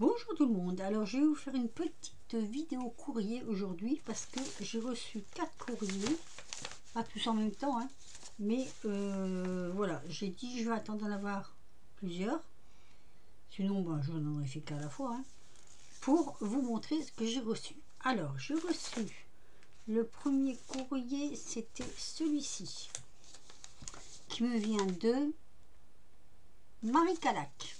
Bonjour tout le monde, alors je vais vous faire une petite vidéo courrier aujourd'hui parce que j'ai reçu 4 courriers, pas tous en même temps, hein, mais voilà, j'ai dit je vais attendre d'en avoir plusieurs, sinon ben, je n'en aurais fait qu'à la fois, hein, pour vous montrer ce que j'ai reçu. Alors j'ai reçu, le premier courrier c'était celui-ci, qui me vient de Marie Calac.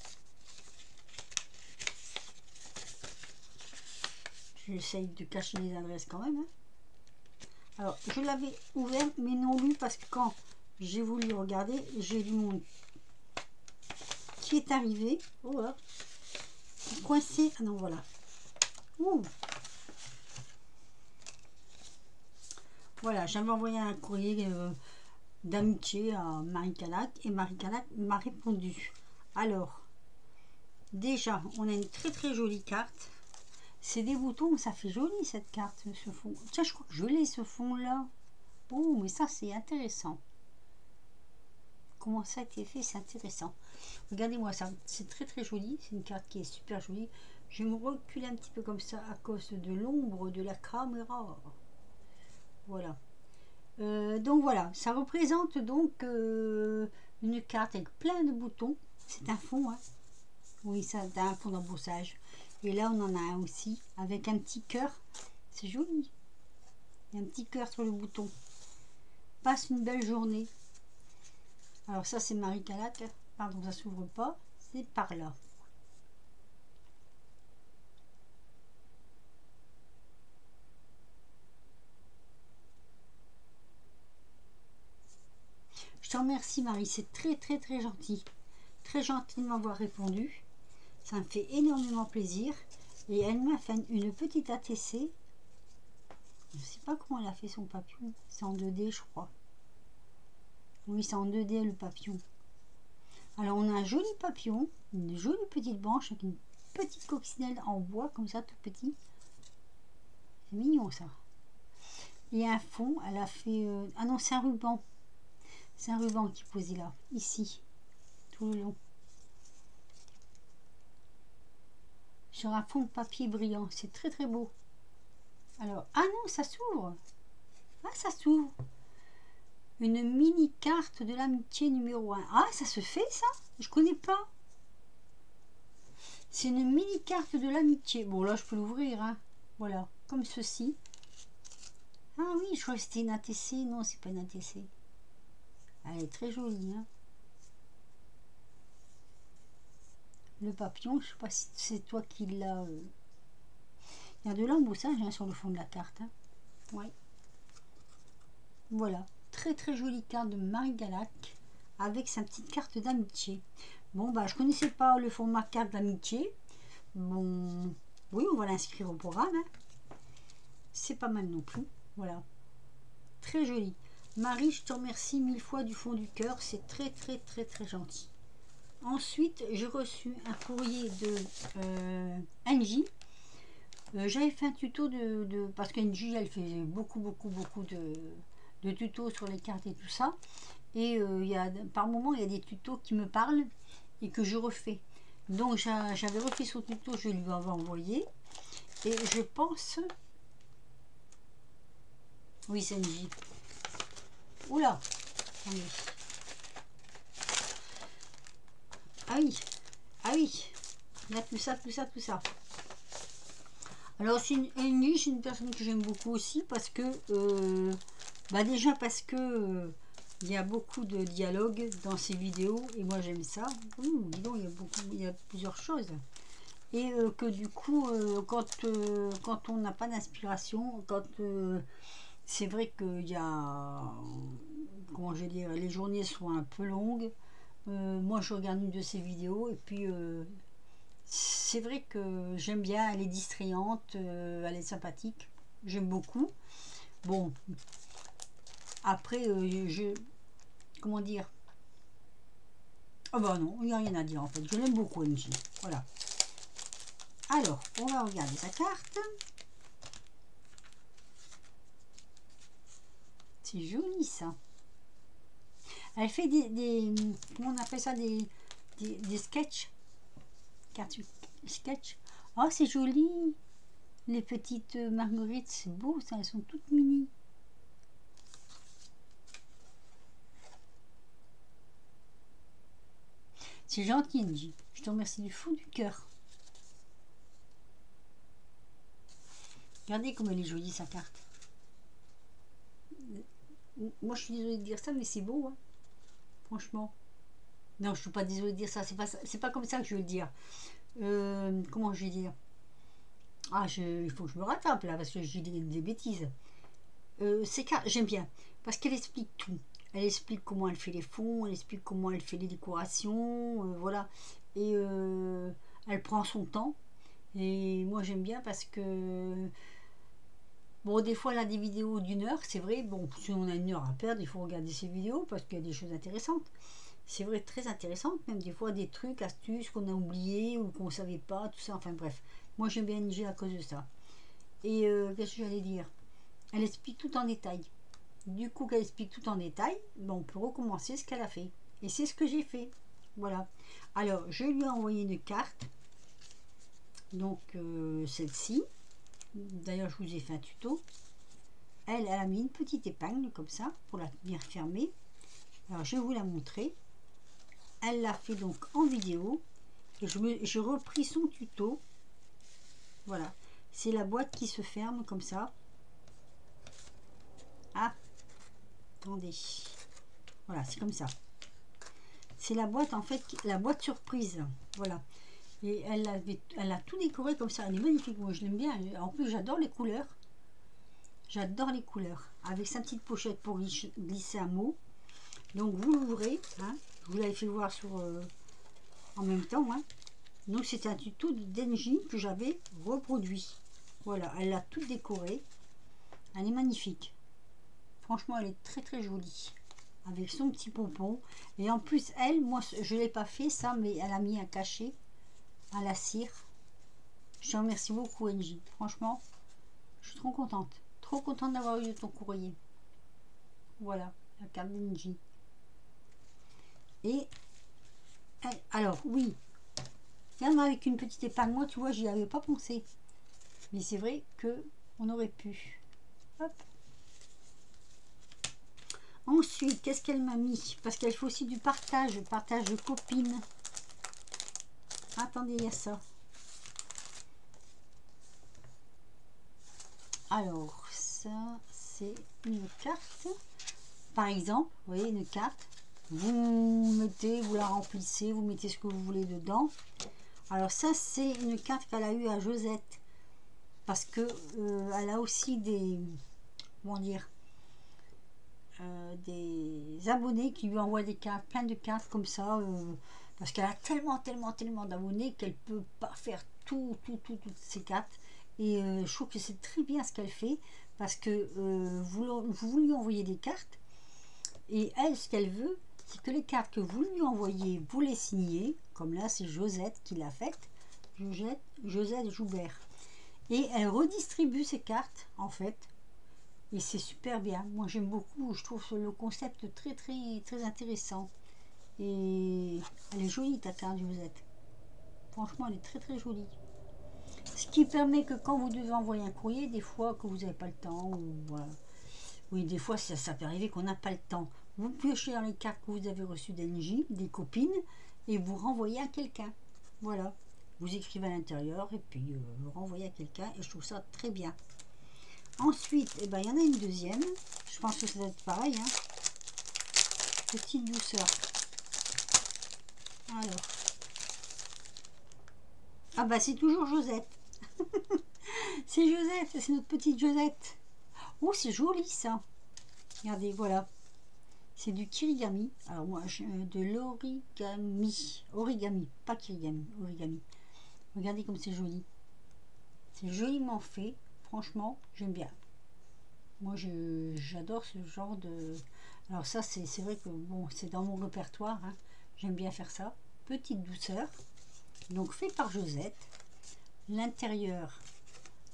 J'essaye de cacher les adresses quand même. Hein. Alors, je l'avais ouvert, mais non lu, parce que quand j'ai voulu regarder, j'ai vu mon qui est arrivé. Oh là, coincé. Ah non, voilà. Ouh. Voilà, j'avais envoyé un courrier d'amitié à Marie Calac, et Marie Calac m'a répondu. Alors, déjà, on a une très très jolie carte. C'est des boutons, ça fait joli cette carte, ce fond. Tiens, je crois que je l'ai ce fond là. Oh, mais ça c'est intéressant. Comment ça a été fait, c'est intéressant. Regardez-moi ça, c'est très très joli. C'est une carte qui est super jolie. Je vais me reculer un petit peu comme ça à cause de l'ombre de la caméra. Voilà. Donc voilà, ça représente donc une carte avec plein de boutons. C'est un fond, hein. Oui, ça a un fond d'embossage. Et là, on en a un aussi, avec un petit cœur. C'est joli. Il y a un petit cœur sur le bouton. Passe une belle journée. Alors ça, c'est Marie Calac. Pardon, ça s'ouvre pas. C'est par là. Je te remercie, Marie. C'est très, très, très gentil. Très gentil de m'avoir répondu. Ça me fait énormément plaisir. Et elle m'a fait une petite ATC. Je ne sais pas comment elle a fait son papillon. C'est en 2D, je crois. Oui, c'est en 2D le papillon. Alors, on a un joli papillon, une jolie petite branche avec une petite coccinelle en bois, comme ça, tout petit. C'est mignon, ça. Et un fond, elle a fait... ah non, c'est un ruban. C'est un ruban qui est posé là, ici, tout le long. Sur un fond de papier brillant. C'est très, très beau. Alors, ah non, ça s'ouvre. Ah, ça s'ouvre. Une mini carte de l'amitié numéro 1. Ah, ça se fait, ça? Je connais pas. C'est une mini carte de l'amitié. Bon, là, je peux l'ouvrir, hein. Voilà, comme ceci. Ah oui, je crois que c'était une ATC. Non, c'est pas une ATC. Elle est très jolie, hein. Le papillon, je sais pas si c'est toi qui l'as. Il y a de l'embossage, hein, sur le fond de la carte. Hein. Ouais. Voilà. Très très jolie carte de Marie Calac avec sa petite carte d'amitié. Bon, bah, je connaissais pas le format carte d'amitié. Bon, oui, on va l'inscrire au programme. Hein. C'est pas mal non plus. Voilà. Très joli. Marie, je te remercie 1000 fois du fond du cœur. C'est très très très très gentil. Ensuite, j'ai reçu un courrier de Angie. J'avais fait un tuto parce qu'Angie, elle fait beaucoup de tutos sur les cartes et tout ça. Et par moment, il y a des tutos qui me parlent et que je refais. Donc, j'avais refait son tuto, je lui avais envoyé. Et je pense... Oui, c'est Angie. Oula! Attendez. Ah oui! Ah oui! Il y a tout ça, tout ça, tout ça. Alors, Angie, c'est une personne que j'aime beaucoup aussi parce que... bah déjà parce que... il y a beaucoup de dialogue dans ces vidéos et moi j'aime ça. Dis donc, il y a plusieurs choses. Et que du coup, quand on n'a pas d'inspiration, quand c'est vrai qu'il y a, comment je vais dire, les journées sont un peu longues. Moi je regarde une de ces vidéos et puis c'est vrai que j'aime bien, elle est distrayante, elle est sympathique, j'aime beaucoup. Bon, après, comment dire, oh bah non, il n'y a rien à dire en fait, je l'aime beaucoup Angie, voilà. Alors, on va regarder sa carte. C'est joli ça. Elle fait comment on appelle ça, des sketchs. Sketch. Oh, c'est joli. Les petites marguerites, c'est beau, ça, elles sont toutes mini. C'est gentil, Angie. Je te remercie du fond du cœur. Regardez comme elle est jolie, sa carte. Moi, je suis désolée de dire ça, mais c'est beau, hein. Franchement. Non, je suis pas désolée de dire ça. C'est pas comme ça que je veux le dire. Comment je vais dire? Ah, il faut que je me rattrape là, parce que j'ai des bêtises. Ces cartes, j'aime bien, parce qu'elle explique tout. Elle explique comment elle fait les fonds, elle explique comment elle fait les décorations, voilà. Et elle prend son temps. Et moi j'aime bien parce que, bon, des fois elle a des vidéos d'1 heure, c'est vrai. Bon, si on a 1 heure à perdre, il faut regarder ces vidéos parce qu'il y a des choses intéressantes. C'est vrai, très intéressantes, même des fois des trucs, astuces qu'on a oubliés ou qu'on ne savait pas, tout ça. Enfin bref, moi j'aime bien NG à cause de ça. Et qu'est-ce que j'allais dire? Elle explique tout en détail. Du coup, qu'elle explique tout en détail, ben, on peut recommencer ce qu'elle a fait. Et c'est ce que j'ai fait. Voilà. Alors, je lui ai envoyé une carte. Donc, celle-ci. D'ailleurs, je vous ai fait un tuto. Elle a mis une petite épingle comme ça pour la tenir fermée. Alors, je vais vous la montrer. Elle l'a fait donc en vidéo. Et j'ai repris son tuto. Voilà. C'est la boîte qui se ferme comme ça. Ah, attendez. Voilà, c'est comme ça. C'est la boîte en fait, la boîte surprise. Voilà. Et elle a tout décoré comme ça. Elle est magnifique. Moi, je l'aime bien. En plus, j'adore les couleurs. J'adore les couleurs. Avec sa petite pochette pour glisser un mot. Donc, vous l'ouvrez. Hein. Je vous l'avais fait voir sur, en même temps. Hein. Donc, c'est un tuto d'Engie que j'avais reproduit. Voilà. Elle l'a tout décoré. Elle est magnifique. Franchement, elle est très très jolie. Avec son petit pompon. Et en plus, elle, moi, je ne l'ai pas fait ça, mais elle a mis un cachet à la cire. Je te remercie beaucoup, Angie. Franchement, je suis trop contente. Trop contente d'avoir eu ton courrier. Voilà, la carte d'Angie. Et, alors, oui, il y en a avec une petite épingle. Moi, tu vois, j'y avais pas pensé. Mais c'est vrai que on aurait pu. Hop. Ensuite, qu'est-ce qu'elle m'a mis? Parce qu'elle fait aussi du partage de copines. Attendez, il y a ça. Alors, ça, c'est une carte. Par exemple, vous voyez une carte. Vous la remplissez, vous mettez ce que vous voulez dedans. Alors ça, c'est une carte qu'elle a eue à Josette. Parce que elle a aussi des... Comment dire, des abonnés qui lui envoient des cartes, plein de cartes comme ça. Parce qu'elle a tellement d'abonnés qu'elle peut pas faire toutes ces cartes. Et je trouve que c'est très bien ce qu'elle fait. Parce que vous lui envoyez des cartes. Et elle, ce qu'elle veut, c'est que les cartes que vous lui envoyez, vous les signez. Comme là, c'est Josette qui l'a faite. Josette Joubert. Et elle redistribue ces cartes, en fait. Et c'est super bien. Moi, j'aime beaucoup. Je trouve le concept très intéressant. Et elle est jolie, ta carte, Josette. Franchement, elle est très jolie. Ce qui permet que quand vous devez envoyer un courrier, des fois que vous n'avez pas le temps, ou voilà. Oui, des fois, ça peut arriver qu'on n'a pas le temps. Vous piochez dans les cartes que vous avez reçues d'Engie, des copines, et vous renvoyez à quelqu'un. Voilà. Vous écrivez à l'intérieur, et puis vous renvoyez à quelqu'un, et je trouve ça très bien. Ensuite, eh ben, il y en a une deuxième. Je pense que ça doit être pareil. Hein. Petite douceur. Alors. Ah bah c'est toujours Josette. C'est Josette, c'est notre petite Josette. Oh, c'est joli ça. Regardez, voilà. C'est du kirigami. Alors moi, de l'origami. Origami, pas kirigami, origami. Regardez comme c'est joli. C'est joliment fait. Franchement, j'aime bien. Moi, j'adore ce genre de... Alors ça, c'est vrai que bon, c'est dans mon répertoire. Hein. J'aime bien faire ça. Petite douceur. Donc, fait par Josette. L'intérieur,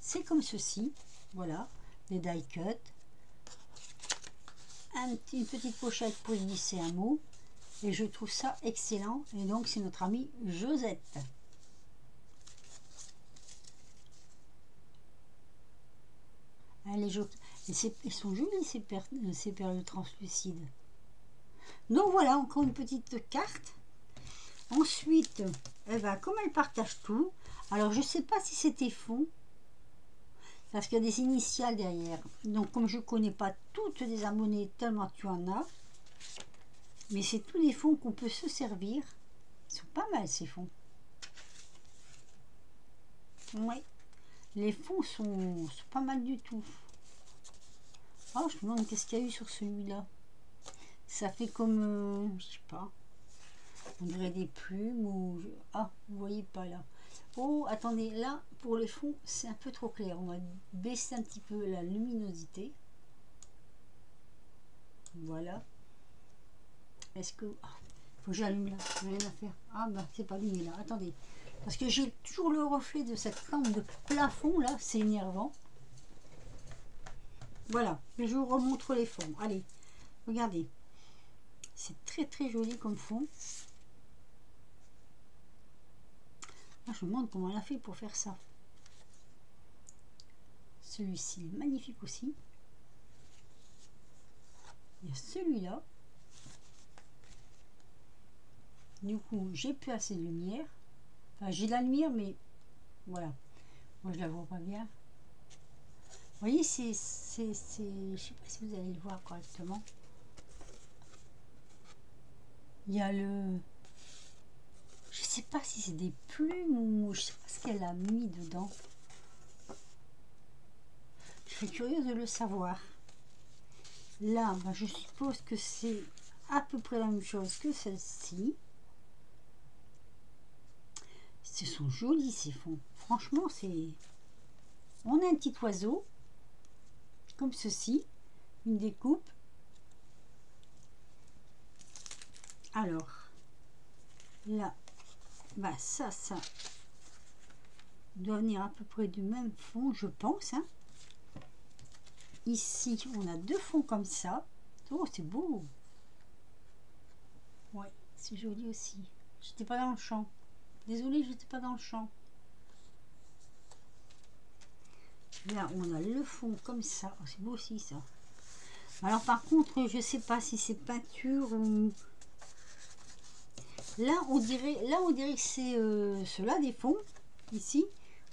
c'est comme ceci. Voilà, les die cut. Une petite pochette pour glisser un mot. Et je trouve ça excellent. Et donc, c'est notre amie Josette. Elle est jolie. Elles sont jolies ces perles translucides. Donc voilà, encore une petite carte. Ensuite, comme elle partage tout, alors je ne sais pas si c'était fond, parce qu'il y a des initiales derrière. Donc comme je ne connais pas toutes les abonnés, tellement tu en as, mais c'est tous des fonds qu'on peut se servir. Ils sont pas mal ces fonds. Oui, les fonds sont pas mal du tout. Oh, je me demande qu'est-ce qu'il y a eu sur celui-là. Ça fait comme, je sais pas, on dirait des plumes ou... Ah, vous voyez pas là. Oh, attendez, là, pour les fonds, c'est un peu trop clair. On va baisser un petit peu la luminosité. Voilà. Est-ce que... Ah, faut que j'allume là, rien à faire. Ah, bah, c'est pas allumé là, attendez. Parce que j'ai toujours le reflet de cette lampe de plafond là, c'est énervant. Voilà, je vous remontre les fonds. Allez, regardez. C'est très très joli comme fond. Ah, je me demande comment elle a fait pour faire ça. Celui-ci est magnifique aussi. Il y a celui-là. Du coup, j'ai plus assez de lumière. Enfin, j'ai de la lumière, mais voilà. Moi, je la vois pas bien. Vous voyez, je sais pas si vous allez le voir correctement. Il y a le... Je sais pas si c'est des plumes ou je sais pas ce qu'elle a mis dedans. Je serais curieuse de le savoir. Là, ben, je suppose que c'est à peu près la même chose que celle-ci. Ce sont jolis ces fonds. Franchement, c'est... On a un petit oiseau, comme ceci, une découpe. Alors, là, bah ça doit venir à peu près du même fond, je pense. Hein. Ici, on a deux fonds comme ça. Oh, c'est beau. Ouais, c'est joli aussi. J'étais pas dans le champ. Désolée, j'étais pas dans le champ. Là, on a le fond comme ça. Oh, c'est beau aussi, ça. Alors, par contre, je sais pas si c'est peinture ou... Là, on dirait que c'est ceux-là des fonds. Ici,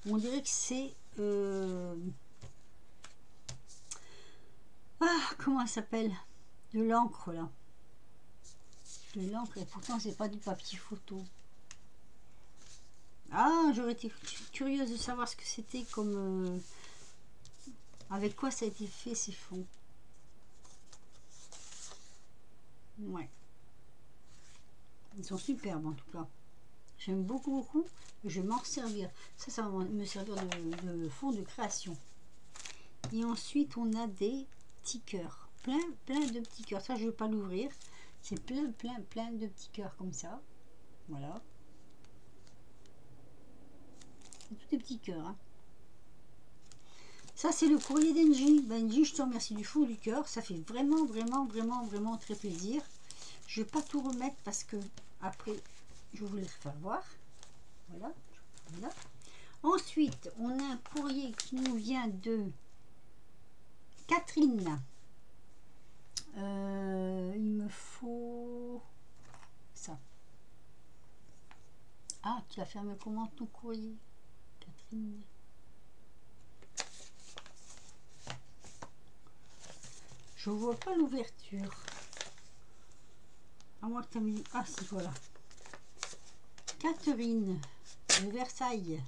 on dirait que c'est... Ah, comment elle s'appelle? De l'encre, là. De l'encre, et pourtant, c'est pas du papier photo. Ah, j'aurais été curieuse de savoir ce que c'était comme... avec quoi ça a été fait, ces fonds. Ouais. Ils sont superbes, en tout cas. J'aime beaucoup, beaucoup. Je vais m'en servir. Ça va me servir de fond de création. Et ensuite, on a des petits cœurs. Plein de petits cœurs. Ça, je ne vais pas l'ouvrir. C'est plein de petits cœurs comme ça. Voilà. C'est tous des petits cœurs. Hein. Ça, c'est le courrier d'Engie. Engie, je te remercie du fond du cœur. Ça fait vraiment très plaisir. Je ne vais pas tout remettre parce que après, je vais vous le faire voir. Voilà. Voilà. Ensuite, on a un courrier qui nous vient de Catherine. Il me faut ça. Ah, tu as fermé comment ton courrier, Catherine? Je vois pas l'ouverture. À moins que tu as mis... Ah si, voilà. Catherine de Versailles.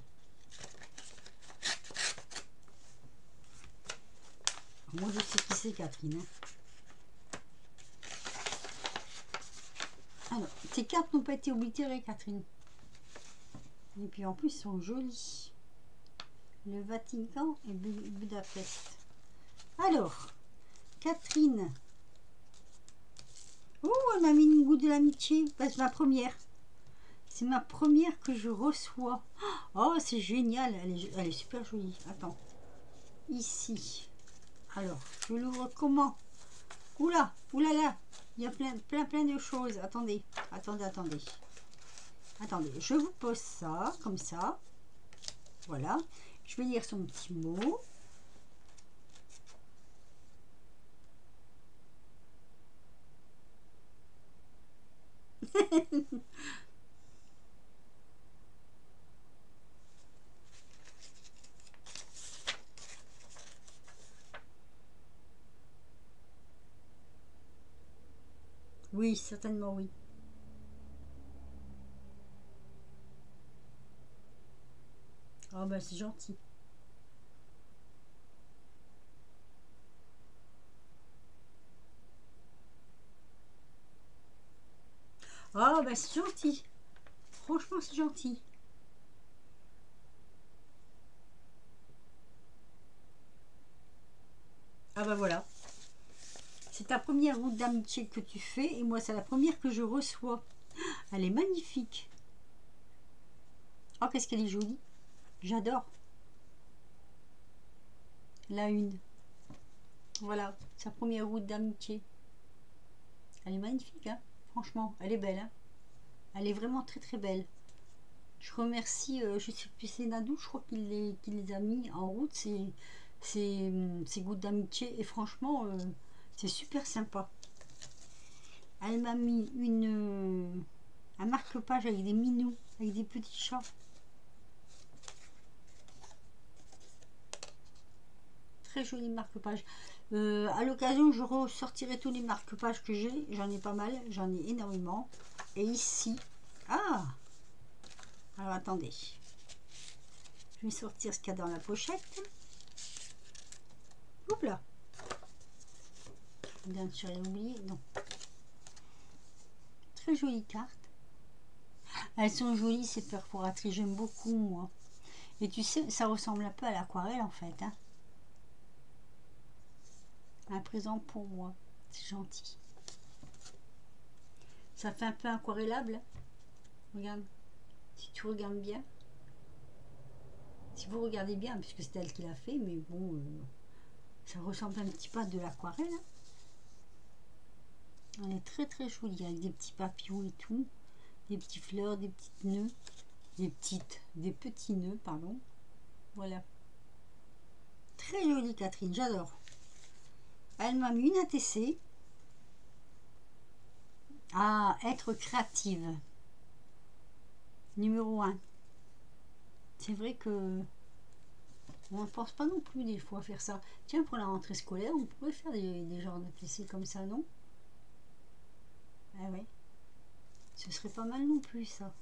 Moi, je sais qui c'est, Catherine. Hein. Alors, tes cartes n'ont pas été oblitérées, Catherine. Et puis, en plus, ils sont jolis. Le Vatican et Budapest. Alors, Catherine. Oh, elle m'a mis une goutte de l'amitié. Bah, c'est ma première. C'est ma première que je reçois. Oh, c'est génial. Elle est super jolie. Attends. Ici. Alors, je l'ouvre comment? Oula, oulala. Il y a plein de choses. Attendez. Attendez, je vous pose ça, comme ça. Voilà. Je vais lire son petit mot. Oui, certainement oui. Ah ben c'est gentil. Ah ben c'est gentil. Franchement c'est gentil. Ah ben voilà. C'est ta première route d'amitié que tu fais et moi c'est la première que je reçois. Elle est magnifique. Oh qu'est-ce qu'elle est jolie. J'adore. La une. Voilà, sa première route d'amitié. Elle est magnifique, hein. Franchement, elle est belle, hein. Elle est vraiment très très belle. Je remercie, je sais plus, c'est Nadou, je crois qu'il les a mis en route, ces gouttes d'amitié. Et franchement, c'est super sympa. Elle m'a mis un marque-page avec des minous, avec des petits chats. Très joli marque-page. À l'occasion, je ressortirai tous les marque-pages que j'ai. J'en ai pas mal, j'en ai énormément. Et ici, ah, alors attendez, je vais sortir ce qu'il y a dans la pochette. Oups là, bien sûr, j'ai oublié, non. Très jolies cartes. Elles sont jolies ces perforatrices, j'aime beaucoup moi. Et tu sais, ça ressemble un peu à l'aquarelle en fait, hein. Un présent pour moi, c'est gentil. Ça fait un peu aquarellable. Regarde, si tu regardes bien. Si vous regardez bien, puisque c'est elle qui l'a fait, mais bon, ça ressemble un petit peu à de l'aquarelle, hein. Elle est très très jolie, avec des petits papillons et tout, des petites fleurs, des petites nœuds, des petits nœuds, pardon. Voilà. Très jolie Catherine, j'adore. Elle m'a mis une ATC. Ah, être créative. Numéro 1. C'est vrai que on ne pense pas non plus des fois à faire ça. Tiens, pour la rentrée scolaire, on pourrait faire des genres d'ATC comme ça, non? Ah ouais. Ce serait pas mal non plus ça.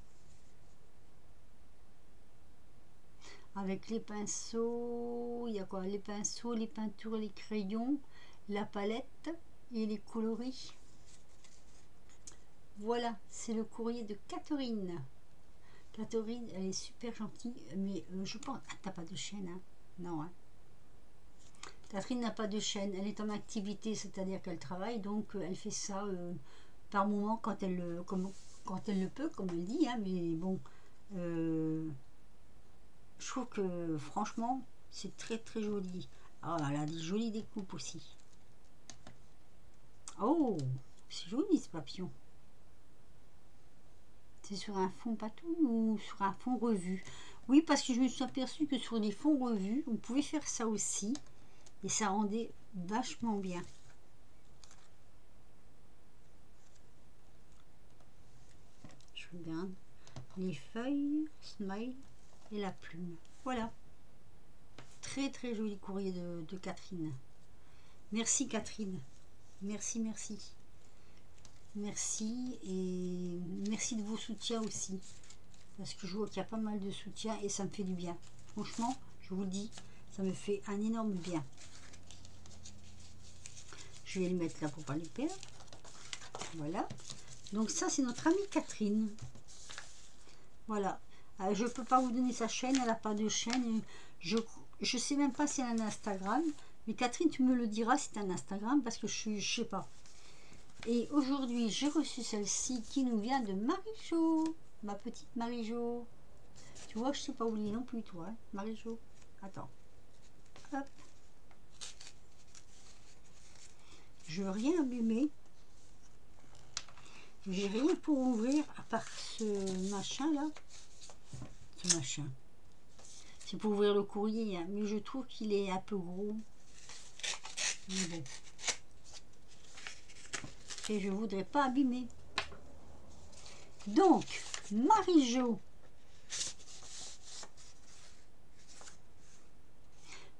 Avec les pinceaux, il y a quoi? Les pinceaux, les peintures, les crayons, la palette et les coloris. Voilà, c'est le courrier de Catherine. Catherine, elle est super gentille, mais je pense... Ah, t'as pas de chaîne, hein? Non, hein? Catherine n'a pas de chaîne, elle est en activité, c'est-à-dire qu'elle travaille, donc elle fait ça par moment quand elle le peut, comme elle dit, hein, mais bon, je trouve que franchement, c'est très très joli. Oh, elle a des jolies découpes aussi. Oh, c'est joli ce papillon. C'est sur un fond patou ou sur un fond revu? Oui, parce que je me suis aperçue que sur les fonds revus, on pouvait faire ça aussi. Et ça rendait vachement bien. Je regarde. Les feuilles, smile et la plume. Voilà. Très très joli courrier de Catherine. Merci Catherine. Merci, merci. Merci et merci de vos soutiens aussi. Parce que je vois qu'il y a pas mal de soutien et ça me fait du bien. Franchement, je vous le dis, ça me fait un énorme bien. Je vais le mettre là pour pas le perdre. Voilà. Donc ça, c'est notre amie Catherine. Voilà. Je ne peux pas vous donner sa chaîne, elle n'a pas de chaîne. Je ne sais même pas si elle a un Instagram. Mais Catherine, tu me le diras si tu as un Instagram parce que je ne sais pas. Et aujourd'hui, j'ai reçu celle-ci qui nous vient de Marie-Jo. Ma petite Marie-Jo. Tu vois, je ne sais pas où lire non plus, toi. Hein, Marie-Jo. Attends. Hop. Je veux rien abîmer. J'ai rien pour ouvrir à part ce machin là. Ce machin. C'est pour ouvrir le courrier, hein, mais je trouve qu'il est un peu gros. Mais bon. Et je voudrais pas abîmer. Donc, Marie-Jo.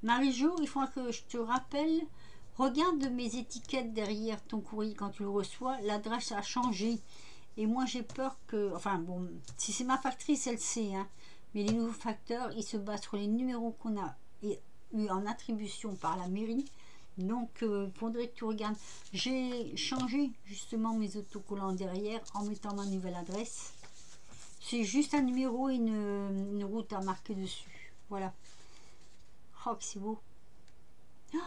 Marie-Jo, il faut que je te rappelle, regarde mes étiquettes derrière ton courrier quand tu le reçois, l'adresse a changé. Et moi j'ai peur que, enfin bon, si c'est ma factrice, elle sait, hein, mais les nouveaux facteurs, ils se basent sur les numéros qu'on a eu en attribution par la mairie. Donc il faudrait que tu regardes. J'ai changé justement mes autocollants derrière en mettant ma nouvelle adresse. C'est juste un numéro et une route à marquer dessus. Voilà. Oh, que c'est beau. Oh,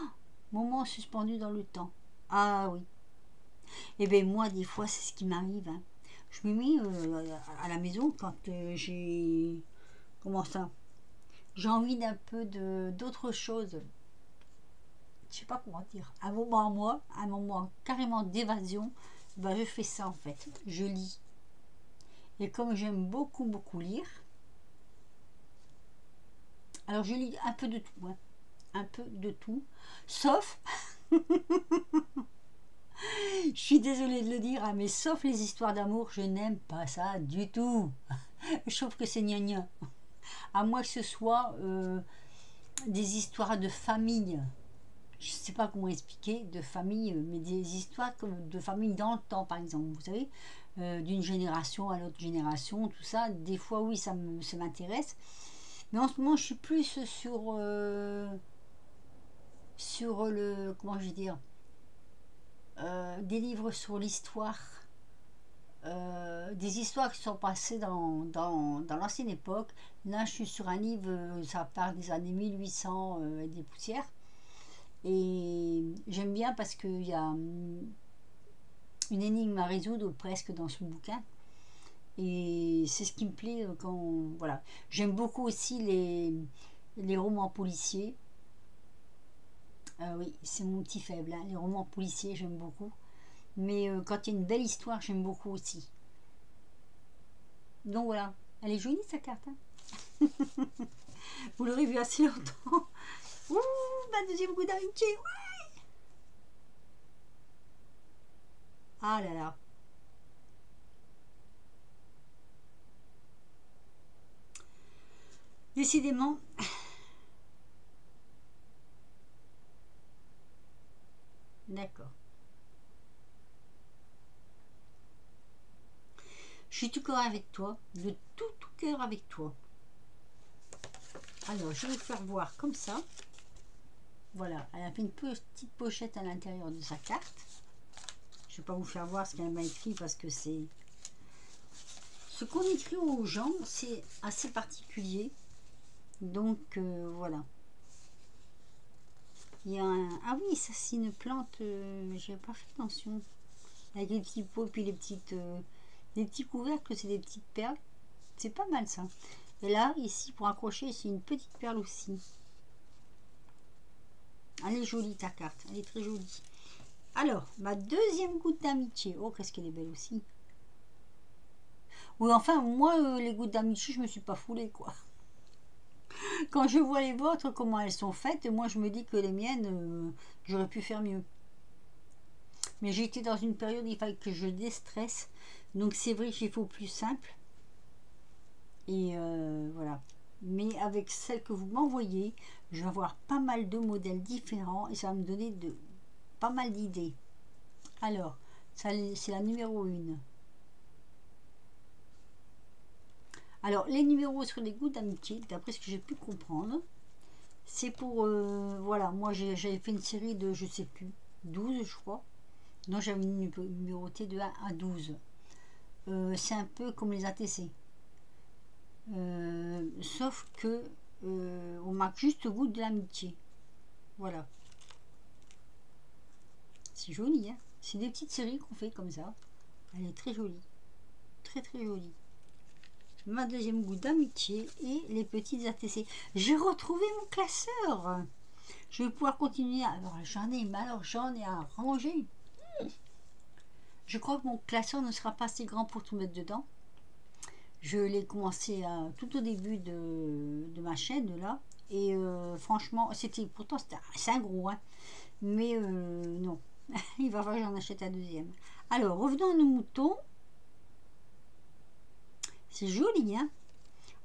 moment suspendu dans le temps. Ah oui. Et bien moi, des fois, c'est ce qui m'arrive. Hein. Je me mets à la maison quand j'ai... Comment ça? J'ai envie d'un peu d'autre chose. Je sais pas comment dire. Un moment à moi, un moment carrément d'évasion, ben, je fais ça en fait. Je lis. Et comme j'aime beaucoup, beaucoup lire, alors je lis un peu de tout. Hein. Un peu de tout. Sauf... Je suis désolée de le dire, hein, mais sauf les histoires d'amour, je n'aime pas ça du tout. Je trouve que c'est gna. À moins que ce soit des histoires de famille. Je ne sais pas comment expliquer, de famille, mais des histoires comme de famille dans le temps, par exemple. Vous savez, d'une génération à l'autre génération, tout ça. Des fois, oui, ça m'intéresse. Mais en ce moment, je suis plus sur le... Comment je vais dire des livres sur l'histoire, des histoires qui sont passées dans l'ancienne époque. Là, je suis sur un livre, ça part des années 1800 et des poussières. Et j'aime bien parce qu'il y a une énigme à résoudre presque dans ce bouquin. Et c'est ce qui me plaît quand... Voilà. J'aime beaucoup aussi les romans policiers. Oui, c'est mon petit faible. Hein. Les romans policiers, j'aime beaucoup. Mais quand il y a une belle histoire, j'aime beaucoup aussi. Donc voilà. Elle est jolie, sa carte. Hein. Vous l'aurez vu assez longtemps. Ouh, ma deuxième coup d'amitié. Ouais. Ah là là. Décidément. D'accord. Je suis tout cœur avec toi. De tout cœur avec toi. Alors, je vais vous faire voir comme ça. Voilà. Elle a fait une petite pochette à l'intérieur de sa carte. Je ne vais pas vous faire voir ce qu'elle m'a écrit parce que c'est... Ce qu'on écrit aux gens, c'est assez particulier. Donc, voilà. Il y a un... Ah oui, ça c'est une plante, j'ai pas fait attention. Avec les petits pots, puis les petits couvercles, c'est des petites perles. C'est pas mal ça. Et là, ici, pour accrocher, c'est une petite perle aussi. Elle est jolie ta carte, elle est très jolie. Alors, ma deuxième goutte d'amitié. Oh, qu'est-ce qu'elle est belle aussi. Oui, enfin, moi, les gouttes d'amitié, je me suis pas foulée, quoi. Quand je vois les vôtres, comment elles sont faites, moi, je me dis que les miennes, j'aurais pu faire mieux. Mais j'étais dans une période, il fallait que je déstresse. Donc, c'est vrai qu'il faut plus simple. Et voilà. Mais avec celle que vous m'envoyez, je vais avoir pas mal de modèles différents et ça va me donner pas mal d'idées. Alors, c'est la numéro 1. Alors, les numéros sur les gouttes d'amitié, d'après ce que j'ai pu comprendre, c'est pour... voilà, moi j'avais fait une série de, je sais plus, 12 je crois. Non, j'avais numéroté de 1 à 12. C'est un peu comme les ATC. Sauf que on marque juste goutte de l'amitié. Voilà. C'est joli, hein. C'est des petites séries qu'on fait comme ça. Elle est très jolie. Très très jolie. Ma deuxième goutte d'amitié et les petites ATC. J'ai retrouvé mon classeur. Je vais pouvoir continuer. Alors j'en ai à ranger. Je crois que mon classeur ne sera pas assez grand pour tout mettre dedans. Je l'ai commencé tout au début de ma chaîne là. Et franchement, pourtant c'est un gros, hein. Mais non. Il va falloir que j'en achète un deuxième. Alors, revenons à nos moutons. C'est joli, hein.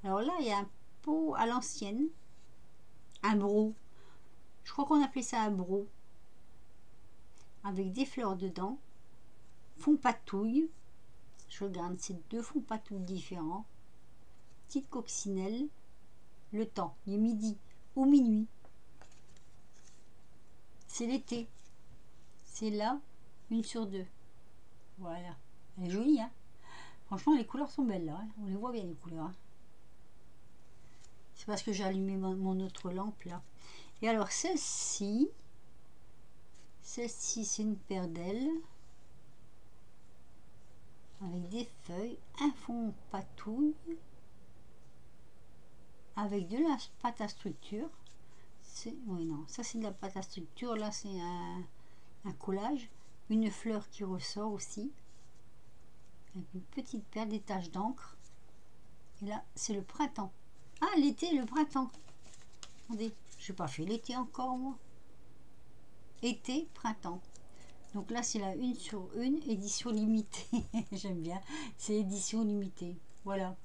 Alors là, il y a un pot à l'ancienne. Un bro. Je crois qu'on appelait ça un bro. Avec des fleurs dedans. Fond patouille. Je regarde, c'est 2 fonds patouille différents. Petite coccinelle. Le temps, il est midi ou minuit. C'est l'été. C'est là, 1 sur 2. Voilà. Elle est jolie, hein. Franchement, les couleurs sont belles, là. Hein. On les voit bien, les couleurs. Hein. C'est parce que j'ai allumé mon autre lampe, là. Et alors, celle-ci, c'est une paire d'ailes. Avec des feuilles, un fond patouille. Avec de la pâte à structure. Oui, non, ça c'est de la pâte à structure. Là, c'est un collage. Une fleur qui ressort aussi. Avec une petite paire, des taches d'encre. Et là, c'est le printemps. Ah, l'été et le printemps. Attendez, je n'ai pas fait l'été encore, moi. Été, printemps. Donc là, c'est la 1 sur 1, édition limitée. J'aime bien. C'est édition limitée. Voilà.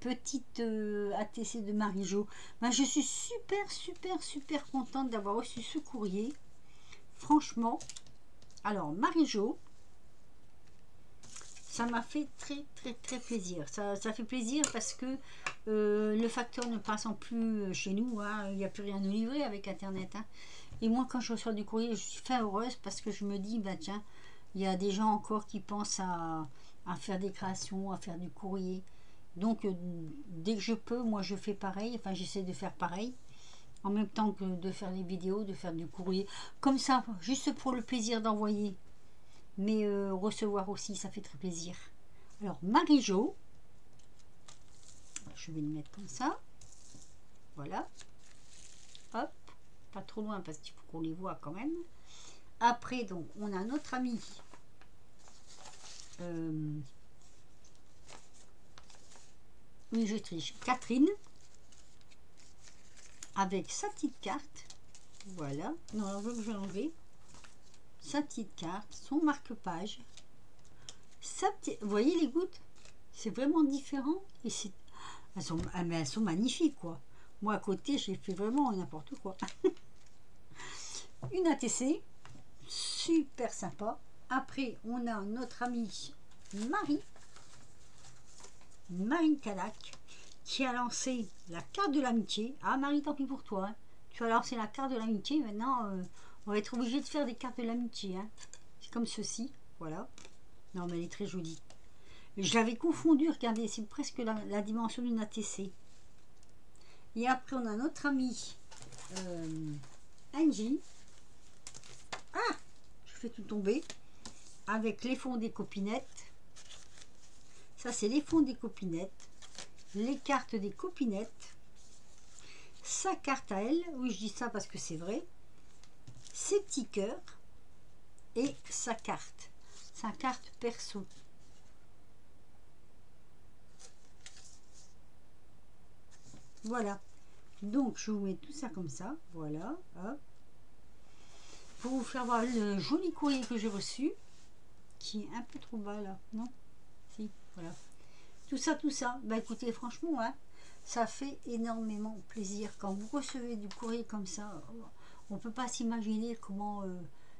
Petite ATC de Marie-Jo. Ben, je suis super contente d'avoir reçu ce courrier. Franchement. Alors, Marie-Jo, ça m'a fait très plaisir. Ça fait plaisir parce que le facteur ne passant plus chez nous, hein, il n'y a plus rien à nous livrer avec Internet. Hein. Et moi, quand je reçois du courrier, je suis fin heureuse parce que je me dis, bah tiens, il y a des gens encore qui pensent à faire des créations, à faire du courrier. Donc, dès que je peux, moi, je fais pareil. Enfin, j'essaie de faire pareil. En même temps que de faire les vidéos, de faire du courrier. Comme ça, juste pour le plaisir d'envoyer. Mais recevoir aussi, ça fait très plaisir. Alors, Marie-Jo. Je vais le mettre comme ça. Voilà. Hop. Pas trop loin parce qu'il faut qu'on les voit quand même. Après, donc, on a notre amie. Oui, je triche. Catherine. Avec sa petite carte. Voilà. Non, je vais l'enlever. Sa petite carte. Son marque-page. Vous voyez les gouttes? C'est vraiment différent. Et elles sont magnifiques, quoi. Moi, à côté, j'ai fait vraiment n'importe quoi. Une ATC. Super sympa. Après, on a notre amie Marie Cadac, qui a lancé la carte de l'amitié. Ah Marie, tant pis pour toi. Hein. Tu as lancé la carte de l'amitié. Maintenant, on va être obligé de faire des cartes de l'amitié. Hein. C'est comme ceci. Voilà. Non, mais elle est très jolie. Je l'avais confondu. Regardez, c'est presque la dimension d'une ATC. Et après, on a notre amie Angie. Ah, je fais tout tomber. Avec les fonds des copinettes. Ça, c'est les fonds des copinettes. Les cartes des copinettes. Sa carte à elle. Oui, je dis ça parce que c'est vrai. Ses petits cœurs. Et sa carte. Sa carte perso. Voilà. Donc, je vous mets tout ça comme ça. Voilà. Hop. Pour vous faire voir le joli courrier que j'ai reçu. Qui est un peu trop bas là. Non? Si, voilà. Tout ça. Bah écoutez, franchement, hein, ça fait énormément plaisir. Quand vous recevez du courrier comme ça, on ne peut pas s'imaginer comment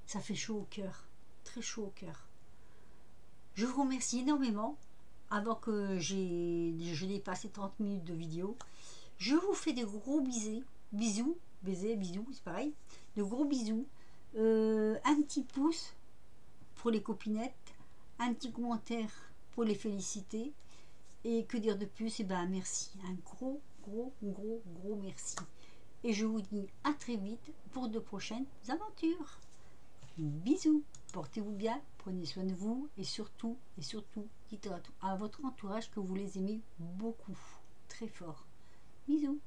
ça fait chaud au cœur. Très chaud au cœur. Je vous remercie énormément. Avant que je dépasse 30 minutes de vidéo. Je vous fais de gros bisous, c'est pareil. De gros bisous. Un petit pouce pour les copinettes. Un petit commentaire pour les féliciter. Et que dire de plus? Et ben merci. Un gros merci. Et je vous dis à très vite pour de prochaines aventures. Bisous. Portez-vous bien. Prenez soin de vous. Et surtout, dites à votre entourage que vous les aimez beaucoup. Très fort. Bisous.